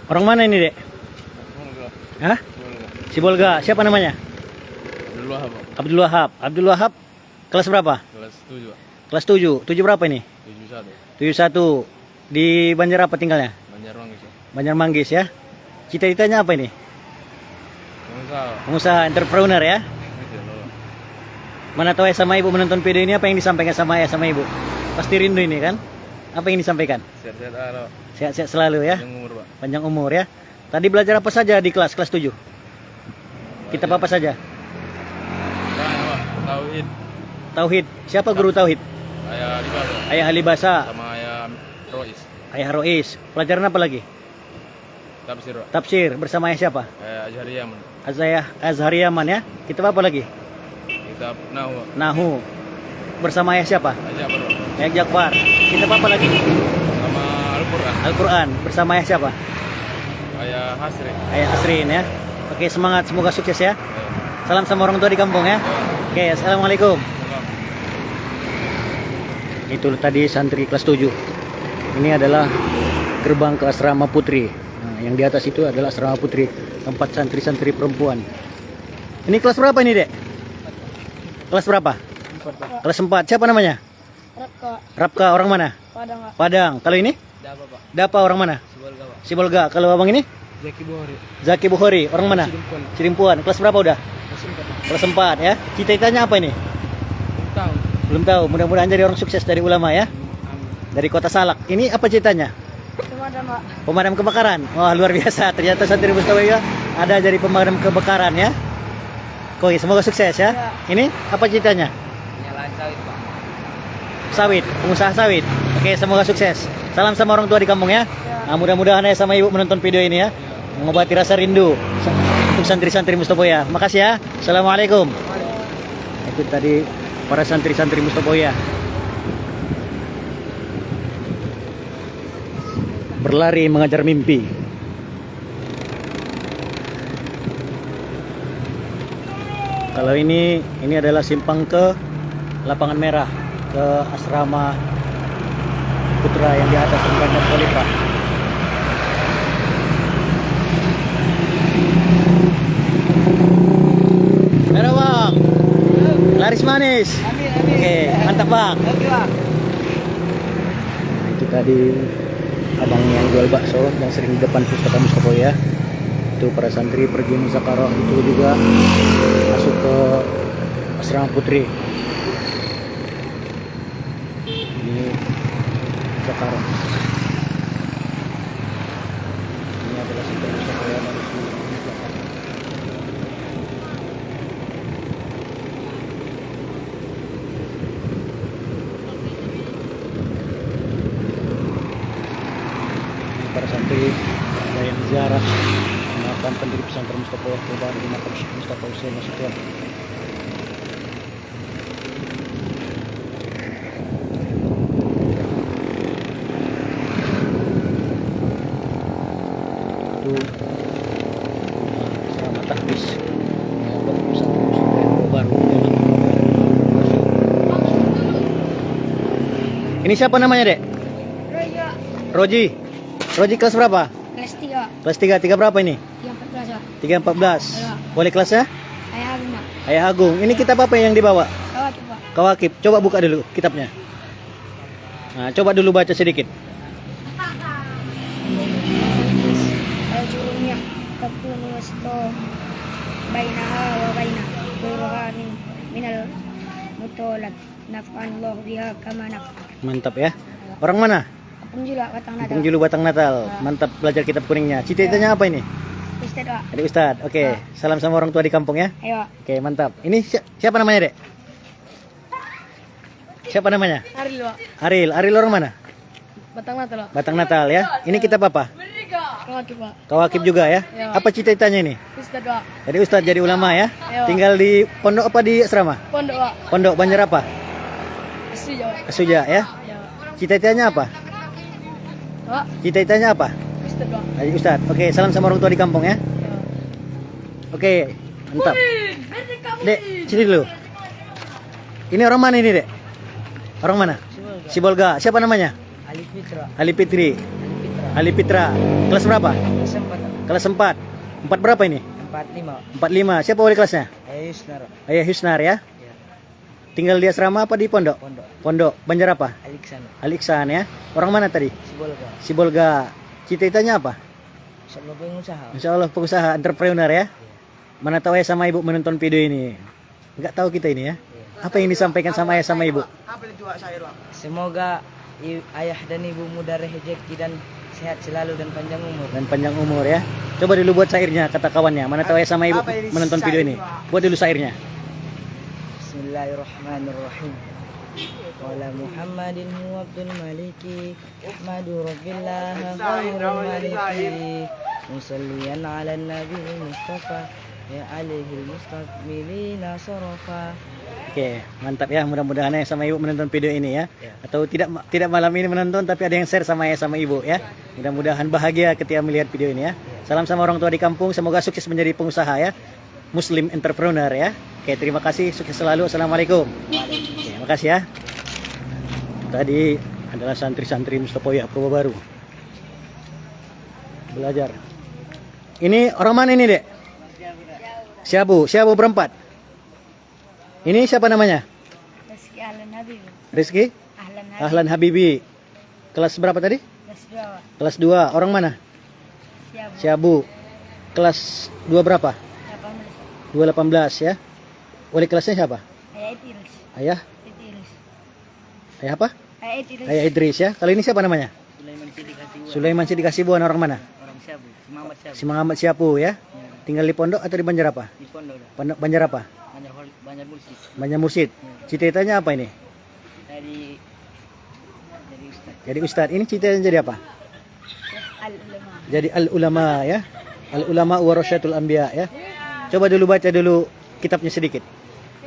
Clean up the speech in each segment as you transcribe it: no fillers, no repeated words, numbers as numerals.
Orang mana ini, Dek? Hah? Sibolga. Siapa namanya? Abdul Wahab. Abdul Wahab. Abdul Wahab kelas berapa? Kelas 7. Kelas 7. 7 berapa ini? 71. 71. Di Banjar apa tinggalnya? Banjarwangi. Banjarmanggis ya. Cita-citanya apa ini? Pengusaha. Pengusaha entrepreneur ya. Gitu loh. Mana tahu ayah sama ibu menonton video ini, apa yang disampaikan sama ayah sama ibu? Pasti rindu ini kan? Apa yang disampaikan? Sehat-sehat alo. Sehat-sehat selalu ya. Yang umur, Pak. Panjang umur ya. Tadi belajar apa saja di kelas 7? Kitab apa saja? Nah, Pak. Tauhid. Tauhid. Siapa guru tauhid? Ayah Dibalo. Ayah Alibasa, Sama ayah Rois. Ayah Rois. Pelajaran apa lagi? Tafsir, Pak. Tafsir bersama ayah siapa? Ayah Azhariyaman. Azhariyaman ya. Kitab apa lagi? Kitab Nahu, Pak. Nahu. Bersama ayah siapa? Ayah Jakbar, Pak. Ayah Jakbar. Kitab apa lagi? Sama Al-Quran. Al-Quran. Bersama ayah siapa? Ayah Hasri. Ayah Asrin ya. Oke, semangat, semoga sukses ya. Ayah. Salam sama orang tua di kampung ya. Oke, assalamualaikum. Salam. Itu tadi santri kelas 7. Ini adalah gerbang ke asrama putri. Nah, yang di atas itu adalah asrama putri, tempat santri-santri perempuan. Ini kelas berapa ini, Dek? Kelas berapa? Kelas 4. Siapa namanya? Rapka, Rapka, orang mana? Padang, Pak. Padang. Kalau ini? Dapa, Pak. Dapa, orang mana? Sebolga, Pak. Sibolga. Kalau abang ini? Zaki Buhari. Zaki Bukhari, orang mana? Cirimpuan. Cirimpuan. Kelas berapa udah? Masih 4, Pak. Kelas 4 ya. Cita-citanya apa ini? Tahu. Belum tahu. Mudah-mudahan jadi orang sukses dari ulama ya. Amin. Dari Kota Salak. Ini apa ceritanya? Pemadam, Pak. Pemadam kebakaran. Wah, luar biasa. Ternyata santri Mustafa ya ada jadi pemadam kebakaran ya. Koi, semoga sukses ya. Ya. Ini apa ceritanya? Nyalain sawit, Pak. Sawit, pengusaha sawit. Oke, semoga sukses. Salam sama orang tua di kampung ya. Ya. Nah, mudah-mudahan ayah sama ibu menonton video ini ya. Mengobati rasa rindu untuk santri-santri Mustafa ya. Makasih ya. Assalamualaikum. Itu tadi para santri-santri Mustafa ya. Berlari mengejar mimpi. Kalau ini adalah simpang ke lapangan merah, ke asrama putra yang di atas banyak Khalifah. Merah bang, laris manis. Oke, mantap bang. Oke, Pak. Itu tadi abang yang jual bakso yang sering di depan pustaka Mustafa ya. Itu para santri pergi muzakarah, itu juga masuk ke asrama putri. Ini muzakarah. Ini adalah santri Mustafa ya dari muzakarah. Para santri ada yang ziarah melakukan pendiri pesantren Mustafa Al-Quran di makam Syekh Mustafa Hussein Nasution. Itu asrama tahfiz buat pesantren Mustafa yang baru. Ini siapa namanya, Dek? Roja, Roji. Roji kelas berapa? kelas 3, Kelas 3. 3 berapa ini? yang 14, Pak. 314. Iya. Boleh kelasnya? Ayah Agung, Pak. Ayah Agung. Ini kitab apa yang dibawa? Kawat, Pak. Kawakib. Coba buka dulu kitabnya. Nah, coba dulu baca sedikit. Al-Jurumiyah takunu wasto bainaha wa baina qur'anin minal mutolat naf'an Allah biha kama naf. Mantap ya. Orang mana? Apung jula batang nada. Kampung Julu Batang Natal. Mantap belajar kitab kuningnya. Cita-citanya apa ini? Ustaz, Pak. Adik Ustadz. Oke. Salam sama orang tua di kampung ya. Ayo, Pak. Oke, mantap. Ini siapa namanya, Dek? Siapa namanya? Aril, Pak. Aril. Aril orang mana? Batang nada, Pak. Batang Natal ya. Ini kitab apa? Kawat, Pak. Kawakib juga ya. Iya. Apa cita-citanya ini? Ustaz, Pak. Jadi Ustadz jadi ulama ya. Iya. Tinggal di pondok apa di asrama? Pondok, Pak. Pondok Banjar apa? Asli, Pak. Suja ya. Ya. Cita-citanya apa? Pak. Cita-citanya apa? Ustaz, Pak. Jadi Ustadz. Oke, salam sama orang tua di kampung ya. Ya. Oke, mantap. Dek, sini dulu. Ini orang mana ini, Dek? Orang mana? Sibolga. Siapa namanya? Ali Fitra. Ali Fitri. Ali Fitra. Kelas berapa? Sempat. Kelas 4. 4 berapa ini? 45. 45. Siapa wali kelasnya? Yusnar. Ayah Husnar ya. Ya. Tinggal di asrama apa di pondok? Pondok. Pondok. Banjar apa? Aliksan. Aliksan ya. Orang mana tadi? Sibolga. Sibolga. Cita-citanya apa? Insyaallah pengusaha. Insya Allah pengusaha entrepreneur ya. Mana tahu ayah sama ibu menonton video ini. Nggak tahu kita ini ya. Apa yang disampaikan sama ayah sama ibu? Semoga ayah dan ibu mudah rezeki dan sehat selalu dan panjang umur. Dan panjang umur ya. Coba dulu buat syairnya kata kawannya. Mana tahu ayah sama ibu menonton video ini. Buat dulu syairnya. Bismillahirrahmanirrahim. Qala Muhammadin huwa abdul maliki ahmadu rabbillah khairul maliki musalliyan ala nabi mustafa ya alihil mustaqbilina sarafa. Oke, mantap ya. Mudah-mudahan ayah sama ibu menonton video ini ya. Atau tidak malam ini menonton tapi ada yang share sama ayah sama ibu ya. Mudah-mudahan bahagia ketika melihat video ini ya. Salam sama orang tua di kampung. Semoga sukses menjadi pengusaha ya. Muslim entrepreneur ya. Oke, terima kasih. Sukses selalu. Assalamualaikum. Oke, makasih ya. Tadi adalah santri-santri Mustopoya Purwo Baru. Belajar. Ini orang mana ini, Dek? Syabu berempat. Ini siapa namanya? Rizki Ahlan Habib. Rizky Ahlan Habibi. Kelas berapa tadi? Kelas 2. Kelas 2. Orang mana? Syabu. Kelas 2 berapa? 218 ya. Wali kelasnya siapa? Ayah Idris. Ayah? Idris. Ayah apa? Ayah Idris. Ayah Idris ya. Kali ini siapa namanya? Sulaiman Sidi Kasibuan. Orang mana? Orang Syabu, Si Muhammad Syapu ya. Tinggal di pondok atau di Banjar apa? Di pondok dah. Pondok Banjar apa? Banyak musik. Banjar Mursid. Cita-citanya apa ini? Jadi ustaz. Jadi ustadz. Ini cita-citanya jadi apa? Al-Ulama. Jadi al-ulama ya. Al-ulama warasyatul anbiya ya. Coba dulu baca dulu kitabnya sedikit.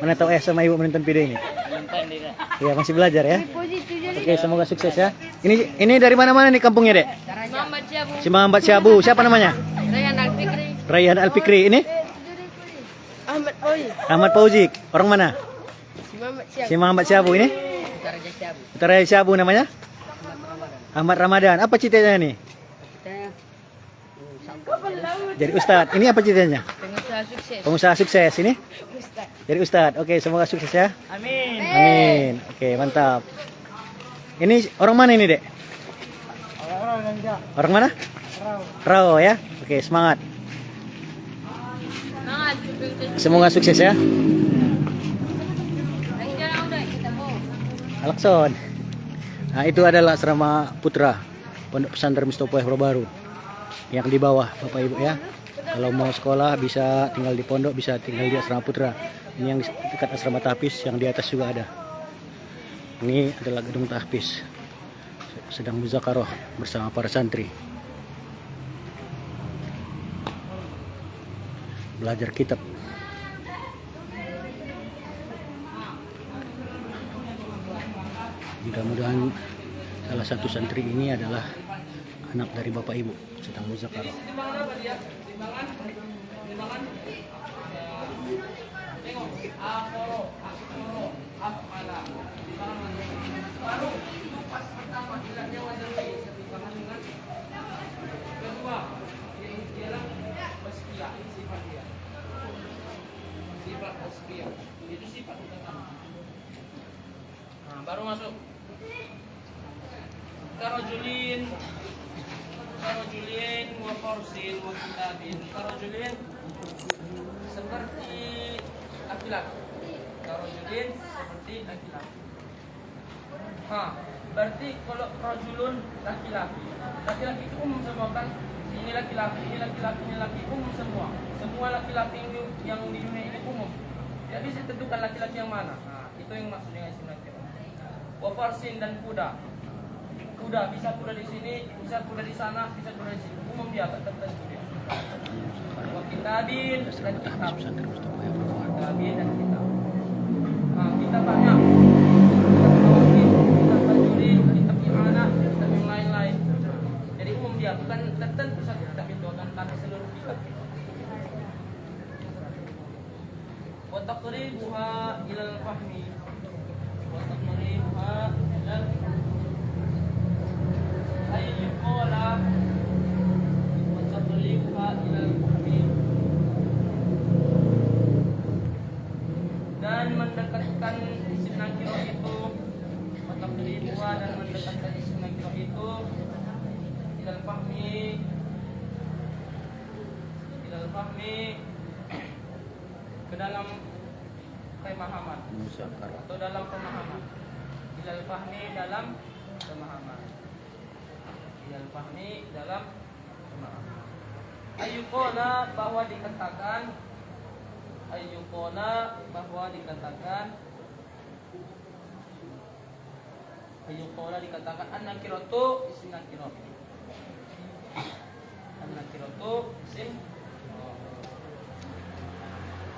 Mana tahu ayah sama ibu menonton video ini. Iya, masih belajar ya. Oke, semoga sukses ya. Ini dari mana-mana nih kampungnya, Dek? Muhammad Syabu. Si Muhammad Syabu. Siapa namanya? Rayhan Al-Fikri. Rayhan Al-Fikri. Ini Ahmad Fauzi. Ahmad Fauzik. Orang mana? Muhammad Syabu. Si Muhammad Syabu ini? Daraja Syabu. Utara Syabu namanya? Ahmad Ramadan. Apa cita-citanya nih? Jadi ustadz. Ini apa cita-citanya? Pengusaha sukses. Pengusaha sukses ini? Jadi ustadz. Oke, semoga sukses ya. Amin. Amin. Oke, mantap. Ini orang mana ini, Dek? Orang mana? Rao ya. Oke, semangat. Semoga sukses ya. Alakson. Nah, itu adalah asrama putra Pondok Pesantren Mustopoya Purwo Baru. Yang di bawah Bapak Ibu ya. Kalau mau sekolah bisa tinggal di pondok, bisa tinggal di asrama putra. Ini yang dekat asrama tahfiz, yang di atas juga ada. Ini adalah gedung tahfiz. Sedang muzakarah bersama para santri. Belajar kitab. Mudah-mudahan salah satu santri ini adalah anak dari Bapak Ibu sedang muzakarah. Nah, baru masuk. Karojulin wa farsin wa kitabin. Karojulin seperti laki-laki. Karojulin seperti laki-laki. Berarti kalau rajulun laki-laki. Laki-laki itu umum semua kan? Ini laki-laki, ini laki-laki, ini laki umum semua. Semua laki-laki yang di dunia ini umum. Tidak bisa tentukan laki-laki yang mana. Nah, itu yang maksudnya isim nakirah. Wa farsin dan kuda. Kuda bisa kuda di sini, bisa kuda di sana, bisa kuda di sini. Umum dia tertentu dia. Wa kitabin dan kitab. Kitabin dan kitab. Nah, kitab banyak. Kitab tajwid, kitab i'anah, kitab yang lain-lain. Jadi umum dia, bukan tertentu satu kitab itu, akan karena seluruh kitab. Wa taqribuha ilal fahmi. Wa taqribuha ilal ayyu qala fahmi ke dalam pemahaman Muzakkar. atau dalam pemahaman. Ilal fahmi dalam pemahaman. Ilal fahmi dalam pemahaman. Ayyuqala bahwa dikatakan, ayyuqala bahwa dikatakan, ayyuqala dikatakan an-nakiratu isim nakirah. An-nakiratu isim.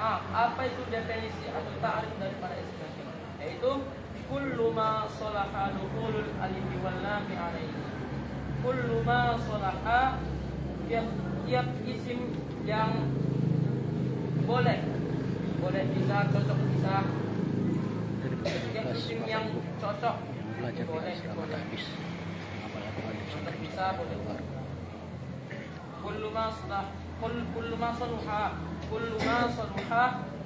Apa itu definisi atau ta'rif daripada isim nakirah? Yaitu kullu ma salaha dukhulul alif wal lam alaihi. Kullu ma salaha, tiap isim yang boleh bisa cocok bisa, tiap isim yang cocok Belajar boleh di asrama habis. Apalagi wajib cocok sampai bisa boleh. Kullu ma saluha,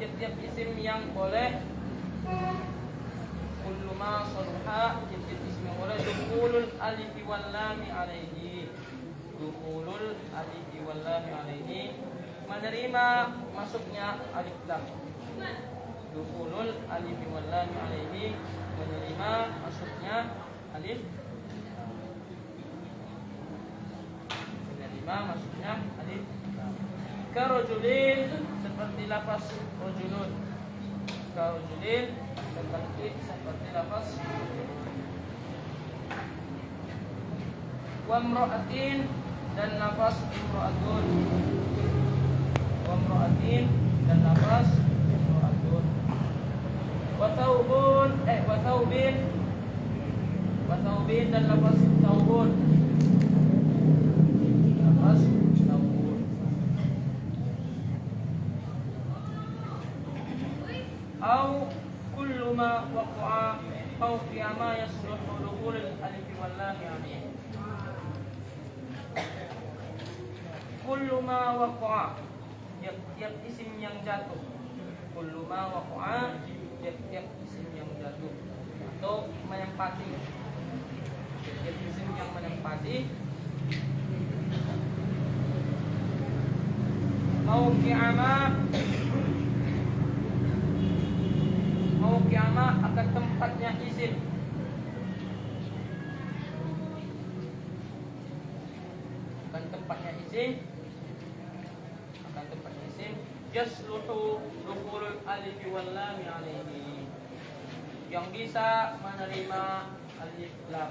tiap isim yang boleh, kullu ma saluha, tiap isim yang boleh, dukhulul alif wal lam alaihi. Dukhulul alif wal lam alaihi, menerima masuknya alif lam. Dukhulul alif wal lam alaihi, menerima masuknya alif, menerima masuknya alif. Karojulin, seperti lafaz rojulun. Karojulin, seperti lafaz wamro'atin, dan lafaz imro'atun. Wamro'atin dan lafaz imro'atun. Wathaubin dan lafaz taubun. Lafaz taubun. Au kullu ma waqa'a fawqa ma yasluhu dukhul al-alif wal lam alaihi. Kullu ma waqa'a, tiap isim yang jatuh. Kullu ma waqa'a, tiap isim yang jatuh atau menempati. Tiap isim yang menempati. Mauqi'ama akan tempatnya isim. Akan tempatnya isim, yasluhu dukhulul alif wal lam alaihi, yang bisa menerima alif lam.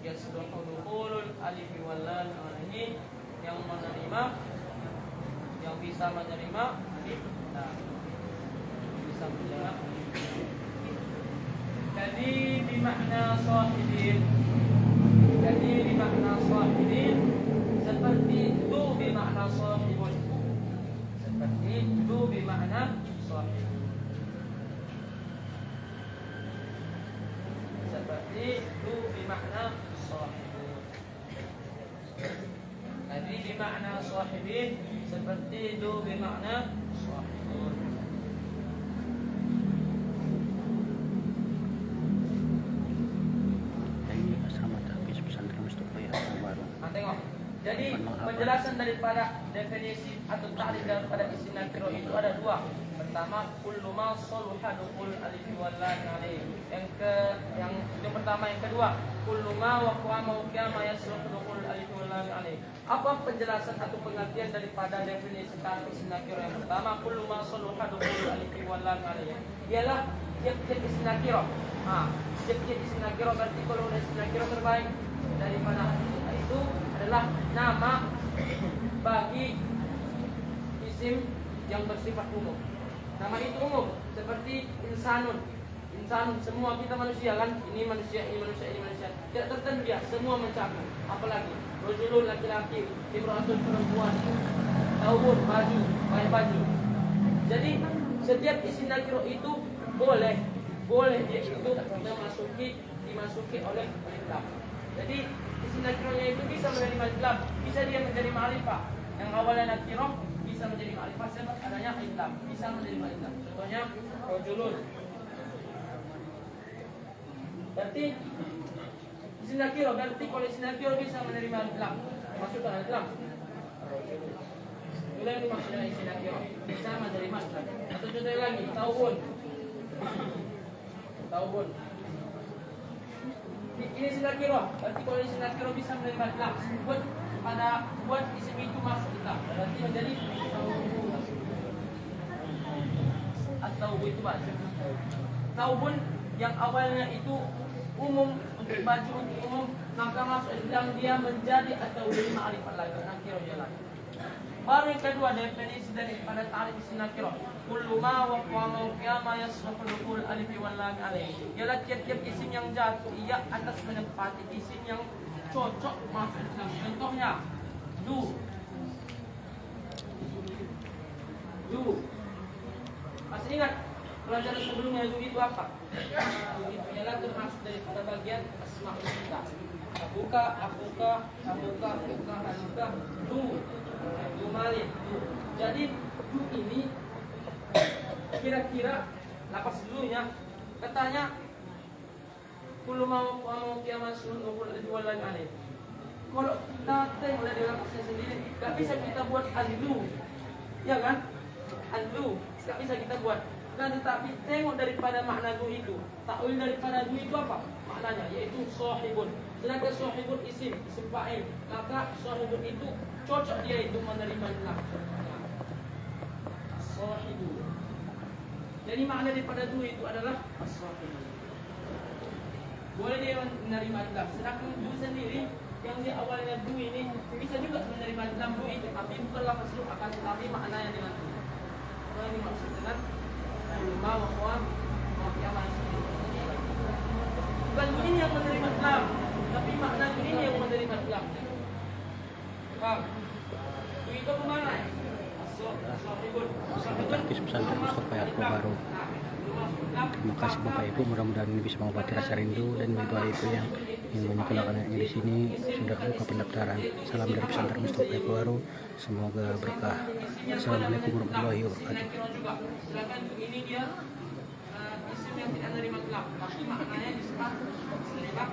Yasluhu dukhulul alif wal lam alaihi, yang bisa menerima alif lam. Bisa menerima. Jadi bimakna sahibin. Seperti itu bimakna sahibun. Seperti itu bimakna sahibun. Seperti itu bimakna sahibun. Jadi bimakna sahibin, seperti itu bimakna sahibun. Ini asrama habis pesantren Mustafa ya baru. Tengok. Jadi penjelasan daripada definisi atau ta'rif daripada isim nakirah itu ada dua. Pertama, kullu ma saluha dukhul alif wal lam alaihi. Yang pertama, yang kedua, kullu ma waqa'a mauqi'a ma yasluhu dukhul alif wal lam alaihi. Apa penjelasan atau pengertian daripada definisi ta'rif isim nakirah yang pertama, kullu ma saluha dukhul alif wal lam alaihi? Ialah tiap-tiap isim nakirah. Tiap-tiap isim nakirah berarti kalau isim nakirah terbaik daripada itu adalah nama bagi isim yang bersifat umum. Nama itu umum, seperti insanun. Insanun, semua kita manusia kan? Ini manusia, ini manusia, ini manusia. Tidak tertentu dia, semua mencakup. Apalagi rojulun laki-laki, imro'atun perempuan, taubun baju, pakai baju. Jadi setiap isim nakirah itu boleh dia itu dimasuki oleh lam. Jadi isim nakirahnya itu bisa menerima lam, bisa dia menjadi ma'rifah. Yang awalnya nakirah bisa menjadi ma'rifah sebab adanya lam, bisa menerima lam. Contohnya rojulun. Berarti isim nakirah, berarti kalau isim nakirah bisa menerima lam, masukkan lam. Itulah yang dimaksud dengan isim nakiro. Bisa menerima itlaq. Atau contoh lagi, taubun. Taubun. Ini isim nakiro. Berarti kalau isim nakiro bisa menerima itlaq. Buat isim itu masuk itlaq. Berarti menjadi taubun. Atau itu bahasa. Taubun yang awalnya itu umum untuk baju untuk umum, maka masuk dalam dia menjadi atau jadi ma'rifat lagi, nakiro jalan. Baru yang kedua definisi daripada ta'rif isim nakiro. Kullu ma wa qiyama yasluhu dukhul alif wal lam alaih. Ialah tiap-tiap isim yang jatuh ia atas menempati isim yang cocok masuk dalam. Contohnya du. Masih ingat pelajaran sebelumnya du itu apa? Du itu ialah termasuk daripada bagian asma kita. Abuka, haluka, du malik, du. Jadi du ini kira-kira lapas dulunya katanya kullu ma qiyama sunnul wal alaih. Kalau kita tengok dari lapasnya sendiri, gak bisa kita buat aldu, ya kan? Aldu, gak bisa kita buat. Nah, tetapi tengok daripada makna du itu, takwil daripada du itu apa? Maknanya yaitu sahibun. Sedangkan sahibun isim fa'il, maka sahibun itu cocok dia itu menerima itlaq. Sahibun. Jadi makna daripada du itu adalah sahibun. Boleh dia menerima itlaq. Sedangkan du sendiri yang di awalnya du ini bisa juga menerima dalam du itu, tapi bukanlah masuk akan tetapi maknanya dengan du. Apa yang dimaksud dengan lima wakwa wakiaman bukan du ini yang menerima Islam, tapi makna du ini yang menerima Islam. Paham? Du itu kemana? Tahfiz pesantren Mustafa Yaakob Baru. Terima kasih Bapak Ibu, mudah-mudahan ini bisa mengobati rasa rindu dan bagi itu yang menyekolahkan anaknya di sini sudah buka pendaftaran. Salam dari pesantren Mustafa Yaakob Baru, semoga berkah. Assalamualaikum warahmatullahi wabarakatuh. Silakan ini dia isim yang tidak menerima Islam, tapi maknanya disebut menerima